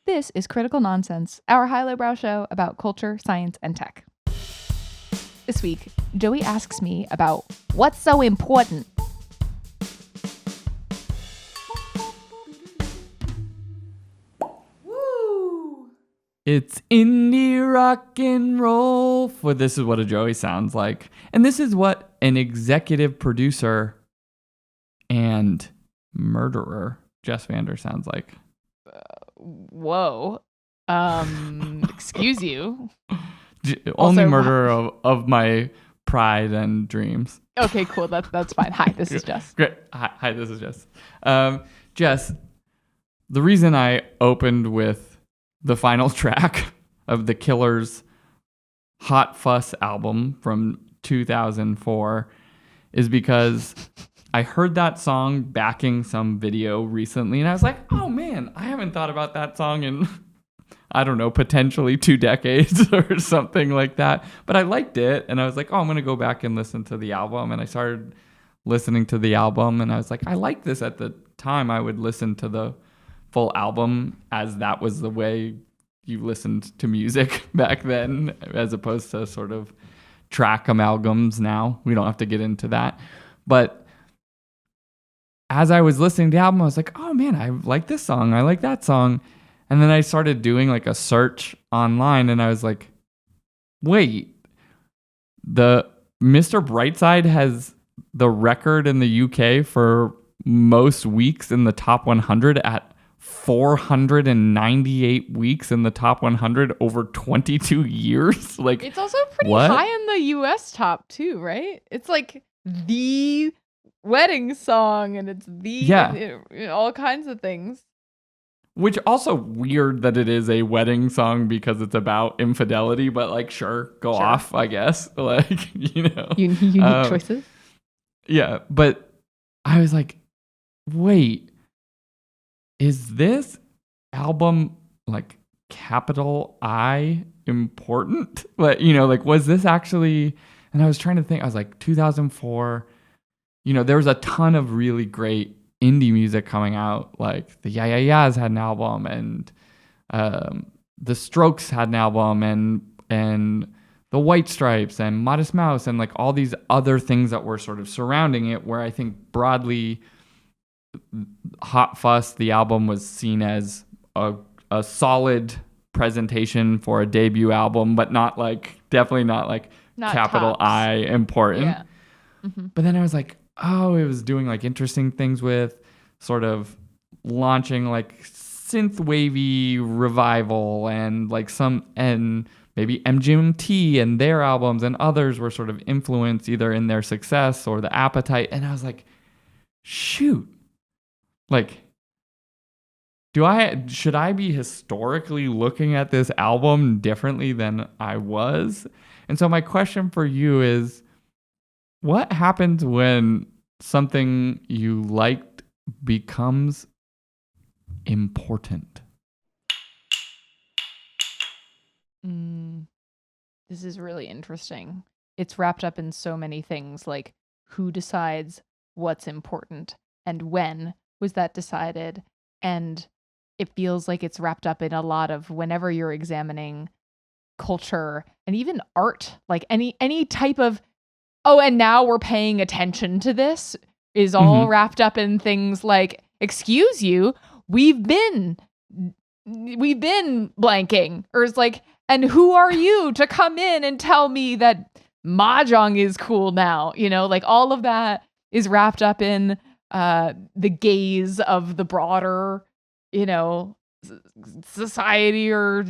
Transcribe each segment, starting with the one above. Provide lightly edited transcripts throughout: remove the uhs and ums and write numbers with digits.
This is Critical Nonsense, our high-lowbrow show about culture, science, and tech. This week, Joey asks me about what's so important. Woo! It's indie rock and roll. For this is what a Joey sounds like. And this is what an executive producer and murderer Jess Vander sounds like. Whoa. Excuse you. Only murderer of my pride and dreams. Okay, cool. That's fine. Hi, this is Jess. Great. Hi, this is Jess. Jess, the reason I opened with the final track of The Killer's Hot Fuss album from 2004 is because I heard that song backing some video recently, and I was like, oh man, I haven't thought about that song in, I don't know, potentially 2 decades or something like that. But I liked it, and I was like, oh, I'm going to go back and listen to the album. And I started listening to the album, and I was like, I like this. At the time, I would listen to the full album as that was the way you listened to music back then, as opposed to sort of track amalgams now. We don't have to get into that. But as I was listening to the album, I was like, oh man, I like this song. I like that song. And then I started doing like a search online, and I was like, wait, the Mr. Brightside has the record in the UK for most weeks in the top 100 at 498 weeks in the top 100 over 22 years. Like, it's also pretty high in the US top too, right? It's like the wedding song, and it's all kinds of things. Which also weird that it is a wedding song because it's about infidelity, but like, sure, go off, I guess. Like, unique choices. Yeah, but I was like, wait, is this album like capital I important? Like, was this actually? And I was trying to think. I was like, 2004. There was a ton of really great indie music coming out. Like the Yeah Yeah Yeahs had an album, and the Strokes had an album, and the White Stripes and Modest Mouse, and like all these other things that were sort of surrounding it, where I think broadly Hot Fuss, the album, was seen as a solid presentation for a debut album, but definitely not capital tops. I important. Yeah. Mm-hmm. But then I was like, oh, it was doing like interesting things with sort of launching like synth wavy revival and like and maybe MGMT and their albums, and others were sort of influenced either in their success or the appetite. And I was like, shoot, like, should I be historically looking at this album differently than I was? And so my question for you is, what happens when something you liked becomes important? This is really interesting. It's wrapped up in so many things, like who decides what's important and when was that decided. And it feels like it's wrapped up in a lot of whenever you're examining culture and even art, like any type of, oh, and now we're paying attention to this, is all wrapped up in things like, excuse you, we've been blanking. Or it's like, and who are you to come in and tell me that mahjong is cool now? Like all of that is wrapped up in the gaze of the broader, society or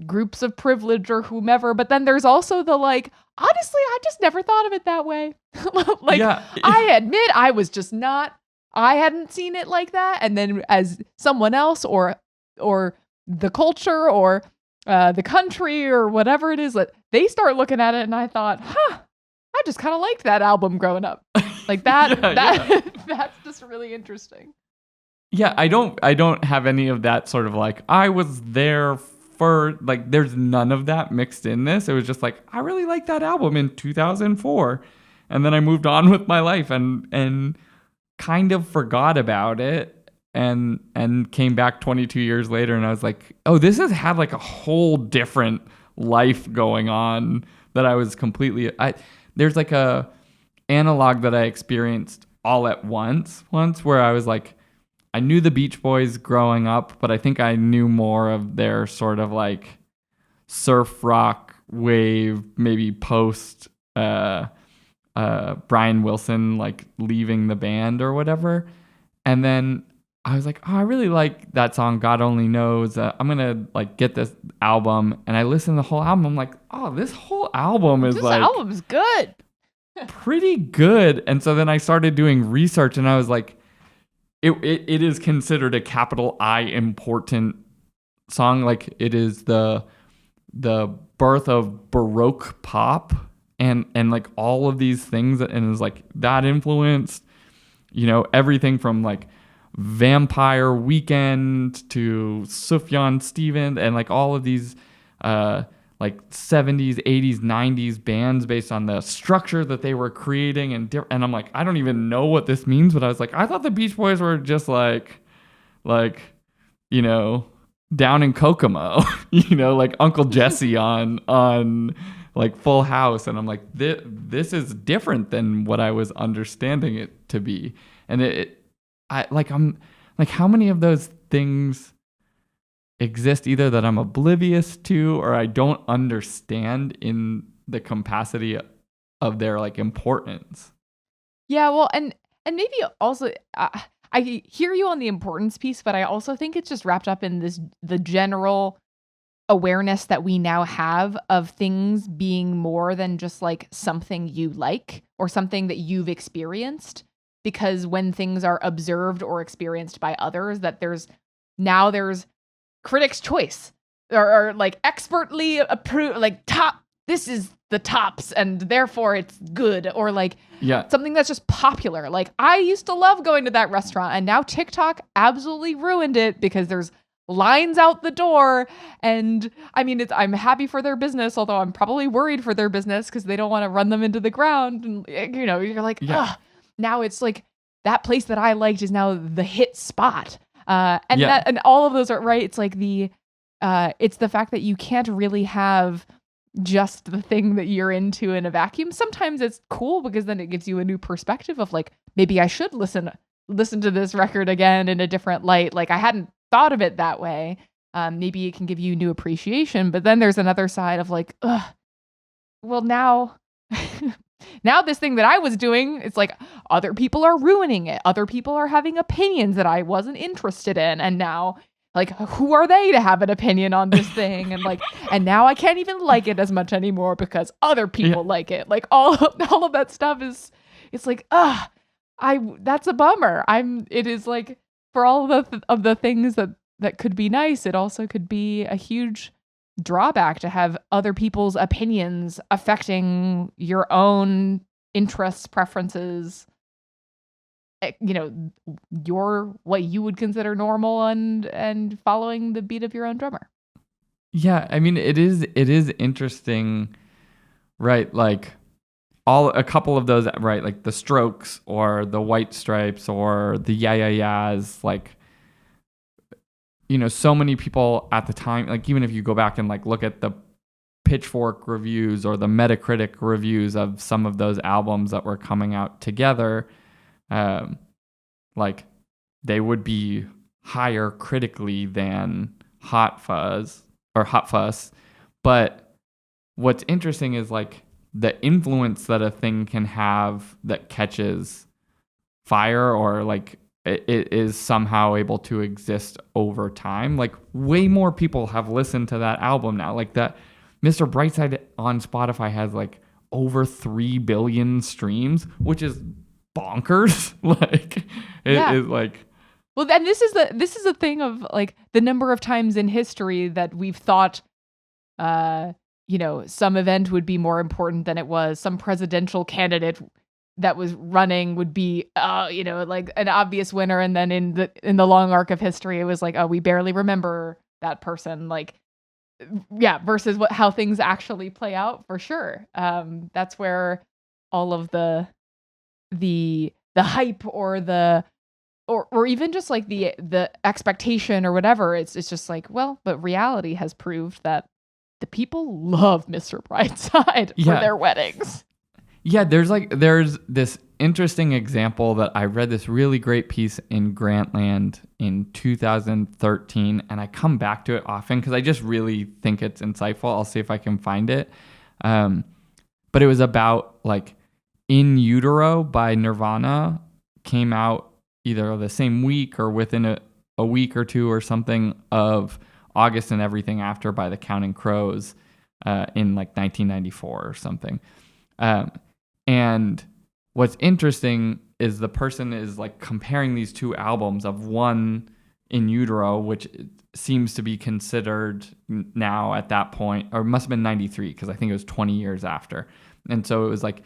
groups of privilege or whomever. But then there's also the like, honestly, I just never thought of it that way. I admit I hadn't seen it like that. And then as someone else or the culture or the country or whatever it is, they start looking at it, and I thought, I just kind of liked that album growing up. Like that, that's just really interesting. Yeah, I don't have any of that sort of like, I was there for, like, there's none of that mixed in this. It was just like, I really liked that album in 2004. And then I moved on with my life and kind of forgot about it. and came back 22 years later, and I was like, oh, this has had like a whole different life going on that I was completely there's like a analog that I experienced all at once where I was like, I knew the Beach Boys growing up, but I think I knew more of their sort of like surf rock wave, maybe post Brian Wilson like leaving the band or whatever. And then I was like, oh, I really like that song, God Only Knows. I'm going to like get this album. And I listened to the whole album. I'm like, oh, this whole album is this like album's good. pretty good. And so then I started doing research, and I was like, it is considered a capital I important song. Like it is the birth of Baroque pop and like all of these things, and it was like that influenced, everything from like Vampire Weekend to Sufjan Stevens and like all of these like 70s, 80s, 90s bands based on the structure that they were creating. And I'm like, I don't even know what this means, but I was like, I thought the Beach Boys were just like, down in Kokomo, like Uncle Jesse on like Full House. And I'm like, this is different than what I was understanding it to be. And I'm like, how many of those things exist either that I'm oblivious to or I don't understand in the capacity of their like importance? Yeah, well, and maybe also I hear you on the importance piece, but I also think it's just wrapped up in the general awareness that we now have of things being more than just like something you like or something that you've experienced. Because when things are observed or experienced by others, that there's critics' choice or like expertly approved, like this is the tops and therefore it's good, or like something that's just popular. Like I used to love going to that restaurant, and now TikTok absolutely ruined it because there's lines out the door. And I mean, I'm happy for their business, although I'm probably worried for their business because they don't want to run them into the ground. And you're like, now it's like that place that I liked is now the hit spot. And all of those are right. It's like it's the fact that you can't really have just the thing that you're into in a vacuum. Sometimes it's cool because then it gives you a new perspective of like, maybe I should listen to this record again in a different light. Like I hadn't thought of it that way. Maybe it can give you new appreciation, but then there's another side of like, well now, now this thing that I was doing, it's like other people are ruining it. Other people are having opinions that I wasn't interested in. And now like, who are they to have an opinion on this thing? And like, and now I can't even like it as much anymore because other people like it. Like all of that stuff it's like, that's a bummer. It is like for all of the things that could be nice, it also could be a huge drawback to have other people's opinions affecting your own interests, preferences, what you would consider normal and following the beat of your own drummer. Yeah, I mean it is interesting, right? Like a couple of those, right? Like the Strokes or the White Stripes or the Yeah Yeah Yeahs, like so many people at the time, like even if you go back and like look at the Pitchfork reviews or the Metacritic reviews of some of those albums that were coming out together, like they would be higher critically than Hot Fuss. But what's interesting is like the influence that a thing can have that catches fire or like it is somehow able to exist over time. Like way more people have listened to that album now. Like that Mr. Brightside on Spotify has like over 3 billion streams, which is bonkers. Like it is like, well, then this is the thing of like the number of times in history that we've thought some event would be more important than it was. Some presidential candidate that was running would be like an obvious winner, and then in the long arc of history it was like, oh, we barely remember that person. Like versus how things actually play out, for sure. That's where all of the hype or the or even just like the expectation or whatever. It's just like, well, but reality has proved that the people love Mr. Brightside for Yeah. their weddings. Yeah, there's this interesting example that I read this really great piece in Grantland in 2013, and I come back to it often because I just really think it's insightful. I'll see if I can find it. But it was about like In Utero by Nirvana, came out either the same week or within a week or two or something of August and Everything After by the Counting Crows in like 1994 or something. And what's interesting is the person is like comparing these two albums of one In Utero, which seems to be considered now at that point, or it must have been 93 because I think it was 20 years after. And so it was like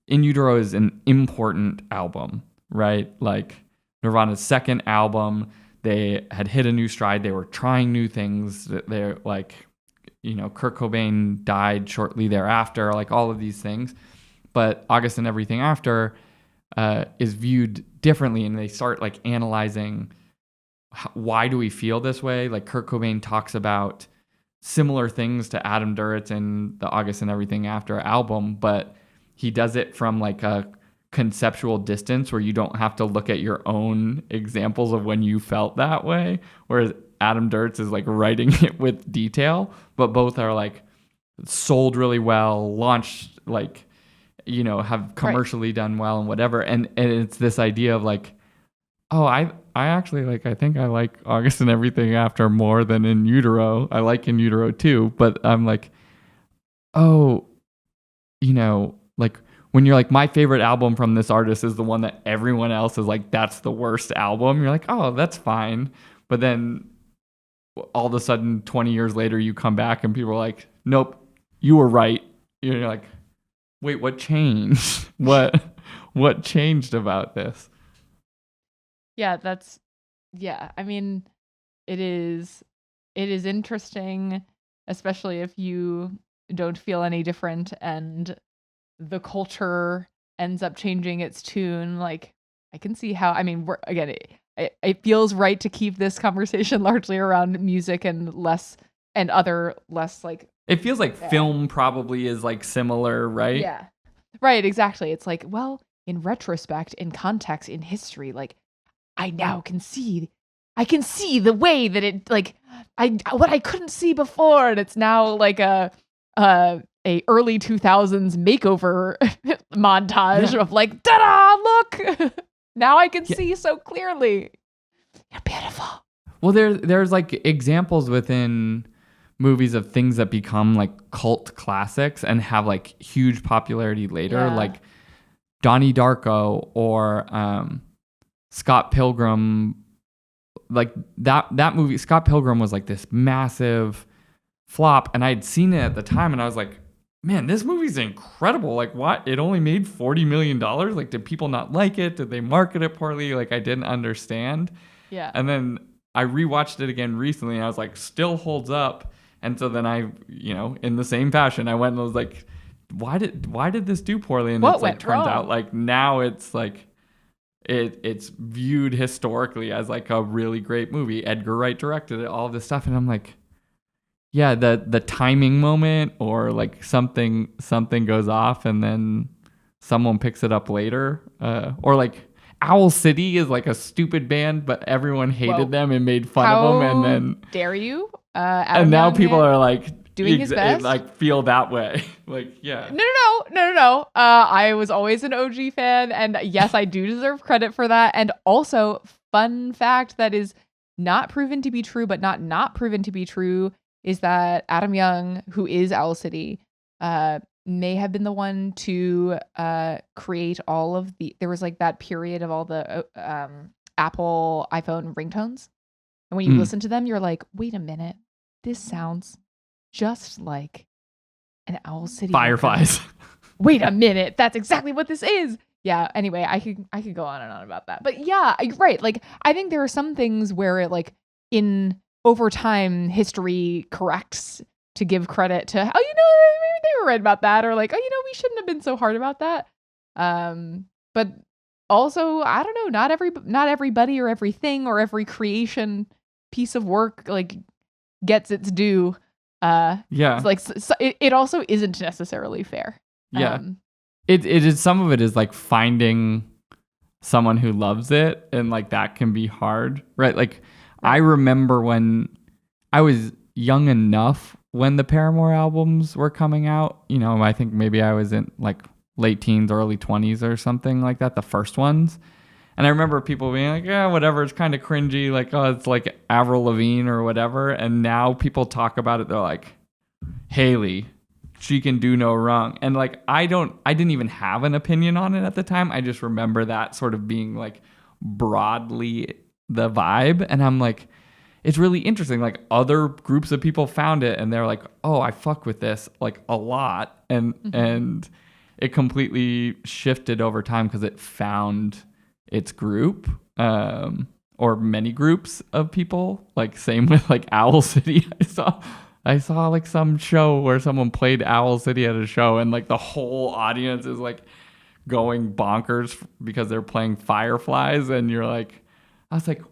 In Utero is an important album, right? Like Nirvana's second album, they had hit a new stride. They were trying new things. They're like, Kurt Cobain died shortly thereafter, like all of these things. But August and Everything After is viewed differently, and they start like analyzing why do we feel this way? Like Kurt Cobain talks about similar things to Adam Duritz in the August and Everything After album, but he does it from like a conceptual distance where you don't have to look at your own examples of when you felt that way. Whereas Adam Duritz is like writing it with detail, but both are like sold really well, launched like, have commercially done well and whatever. And it's this idea of like, oh, I actually like, I think I like August and Everything After more than In Utero. I like In Utero too, but I'm like, oh, like when you're like, my favorite album from this artist is the one that everyone else is like, that's the worst album. You're like, oh, that's fine. But then all of a sudden 20 years later, you come back and people are like, nope, you were right. You're like, wait, what changed? What changed about this? Yeah, I mean, it is interesting, especially if you don't feel any different and the culture ends up changing its tune. Like, I can see how, I mean, it feels right to keep this conversation largely around music and less like, it feels like film probably is like similar, right? Yeah. Right, exactly. It's like, well, in retrospect, in context, in history, like I now can see the way that it like what I couldn't see before, and it's now like a early 2000s makeover montage of like, ta-da, look. Now I can see so clearly. You're beautiful. Well, there's like examples within movies of things that become like cult classics and have like huge popularity later, like Donnie Darko or Scott Pilgrim. Like that movie, Scott Pilgrim, was like this massive flop, and I'd seen it at the time and I was like, man, this movie's incredible. Like, what? It only made $40 million. Like, did people not like it? Did they market it poorly? Like, I didn't understand. Yeah. And then I rewatched it again recently and I was like, still holds up. And so then I, in the same fashion, I went and was like, why did this do poorly? And what it's like turns wrong? Out like now it's like it's viewed historically as like a really great movie. Edgar Wright directed it, all of this stuff, and I'm like, yeah, the timing moment or like something goes off and then someone picks it up later, or like Owl City is like a stupid band, but everyone hated them and made fun of them, and then dare you? And now people are like doing his best, like feel that way. Like, yeah. No. I was always an OG fan, and yes, I do deserve credit for that. And also, fun fact that is not proven to be true, but not proven to be true, is that Adam Young, who is Owl City, may have been the one to create all of there was like that period of all the Apple iPhone ringtones. And when you listen to them, you're like, wait a minute, this sounds just like an Owl City. Fireflies. Wait a minute, that's exactly what this is. Yeah, anyway, I could go on and on about that. But yeah, right. Like, I think there are some things where it like in over time history corrects to give credit to, maybe they were right about that, or like, we shouldn't have been so hard about that. But also, I don't know, not everybody or everything or every creation piece of work like gets its due. It's like it also isn't necessarily fair. Yeah. It is, some of it is like finding someone who loves it, and like that can be hard, right? Like I remember when I was young enough when the Paramore albums were coming out, you know, I think maybe I was in like late teens, early 20s or something like that, the first ones. And I remember people being like, yeah, whatever, it's kind of cringy, like, oh, it's like Avril Lavigne or whatever. And now people talk about it, they're like, Haley, she can do no wrong. And like I didn't even have an opinion on it at the time. I just remember that sort of being like broadly the vibe. And I'm like, it's really interesting. Like other groups of people found it and they're like, oh, I fuck with this like a lot. And it completely shifted over time because it found its group, or many groups of people. Like same with like Owl City. I saw like some show where someone played Owl City at a show and like the whole audience is like going bonkers because they're playing Fireflies. And you're like, I was like,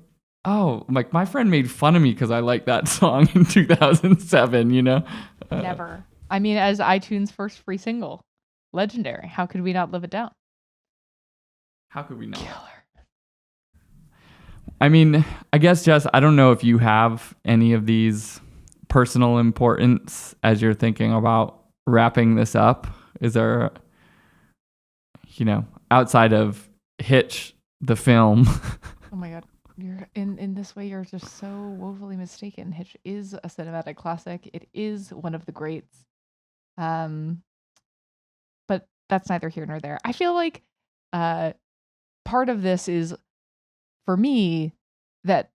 oh, like my friend made fun of me because I liked that song in 2007, you know? Never. I mean, as iTunes' first free single, legendary. How could we not live it down? How could we not? Killer. I mean, I guess, Jess, I don't know if you have any of these personal importance as you're thinking about wrapping this up. Is there, you know, outside of Hitch, the film? Oh my God. You're in this way, you're just so woefully mistaken. Hitch is a cinematic classic. It is one of the greats. But that's neither here nor there. I feel like part of this is, for me, that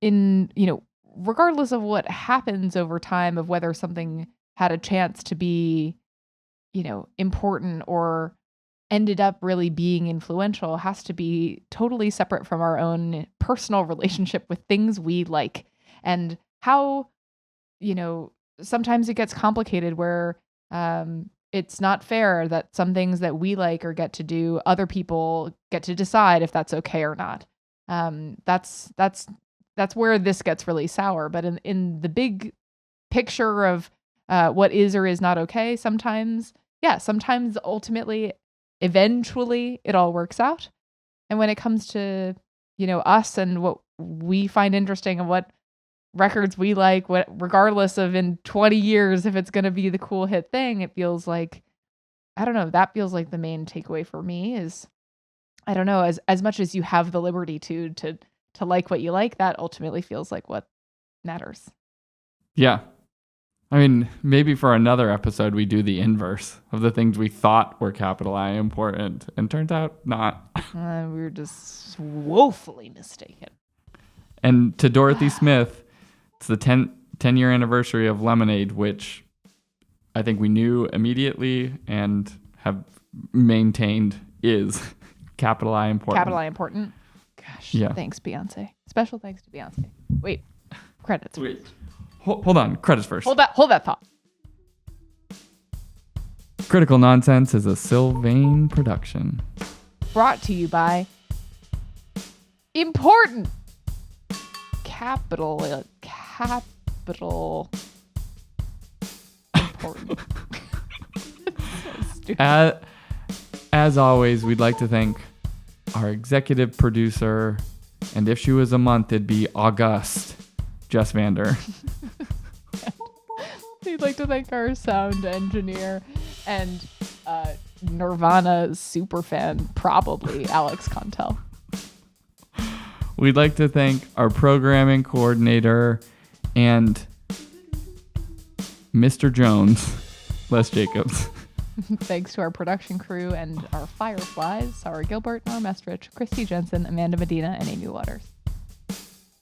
in, you know, regardless of what happens over time, of whether something had a chance to be, you know, important or ended up really being influential, has to be totally separate from our own personal relationship with things we like. And how, you know, sometimes it gets complicated where it's not fair that some things that we like or get to do, other people get to decide if that's okay or not. That's where this gets really sour. But in the big picture of what is or is not okay, sometimes ultimately, eventually it all works out. And when it comes to, you know, us and what we find interesting and what records we like, what, regardless of in 20 years if it's going to be the cool hit thing, it feels like, I don't know, that feels like the main takeaway for me is, I don't know, as much as you have the liberty to like what you like, that ultimately feels like what matters. Yeah. I mean, maybe for another episode, we do the inverse of the things we thought were capital I important, and turns out not. We were just woefully mistaken. And to Dorothy Smith, it's the 10-year anniversary of Lemonade, which I think we knew immediately and have maintained is capital I important. Capital I important. Gosh, yeah. Thanks, Beyonce. Special thanks to Beyonce. Wait, credits. Wait. Hold on. Credits first. Hold that thought. Critical Nonsense is a Sylvain production. Brought to you by Important. Capital important. So as always, we'd like to thank our executive producer, and if she was a month, it'd be August, Jess Vander. We'd like to thank our sound engineer and Nirvana superfan, probably Alex Contel. We'd like to thank our programming coordinator and Mr. Jones, Les Jacobs. Thanks to our production crew and our Fireflies, Sarah Gilbert, Norm Estrich, Christy Jensen, Amanda Medina, and Amy Waters.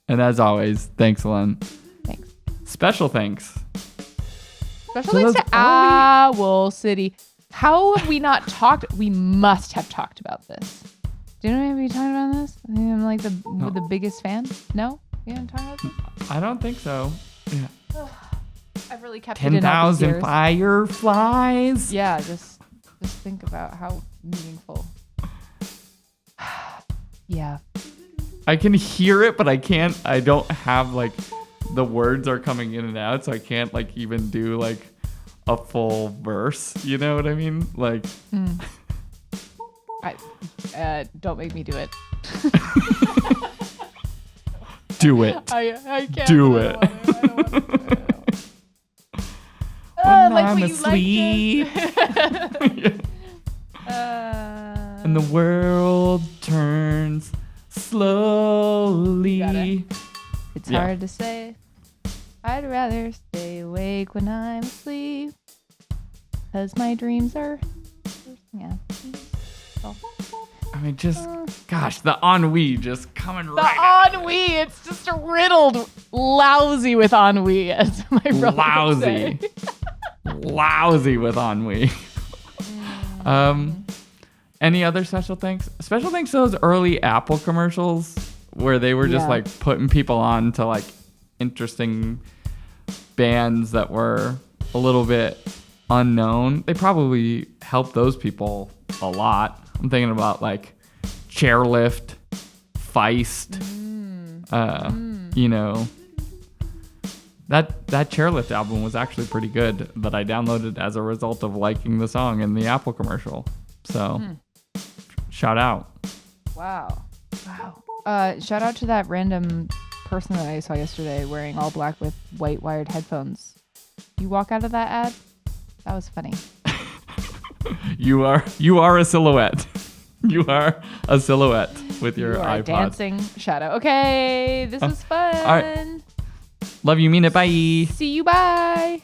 And as always, thanks, Len. Thanks. Special thanks. Special thanks to Owl City. How have we not talked? We must have talked about this. Didn't we talk about this? I think I'm like the biggest fan. No? We haven't talked about this? I don't think so. Yeah. I've really kept it in all these 10,000 years. fireflies. Yeah, just think about how meaningful Yeah. I can hear it, but I don't have like the words are coming in and out, so I can't like even do like a full verse. You know what I mean? Like, Don't make me do it. do it. I can't do it. Like I'm what you asleep. And the world turns slowly. It's hard to say. I'd rather stay awake when I'm asleep. 'Cause my dreams are... Yeah. So. I mean, just, gosh, the ennui just coming right The ennui, it's just riddled lousy with ennui, as my brother would say. Lousy with ennui. Any other special thanks? Special thanks to those early Apple commercials where they were just like putting people on to like interesting bands that were a little bit unknown. They probably helped those people a lot. I'm thinking about like Chairlift, Feist, you know. That Chairlift album was actually pretty good that I downloaded as a result of liking the song in the Apple commercial. So, shout out. Wow. Shout out to that random person that I saw yesterday wearing all black with white wired headphones. You walk out of that ad? That was funny. You are a silhouette. You are a silhouette with your iPod. A dancing shadow. Okay, this is fun. All right. Love you, mean it. Bye. See you. Bye.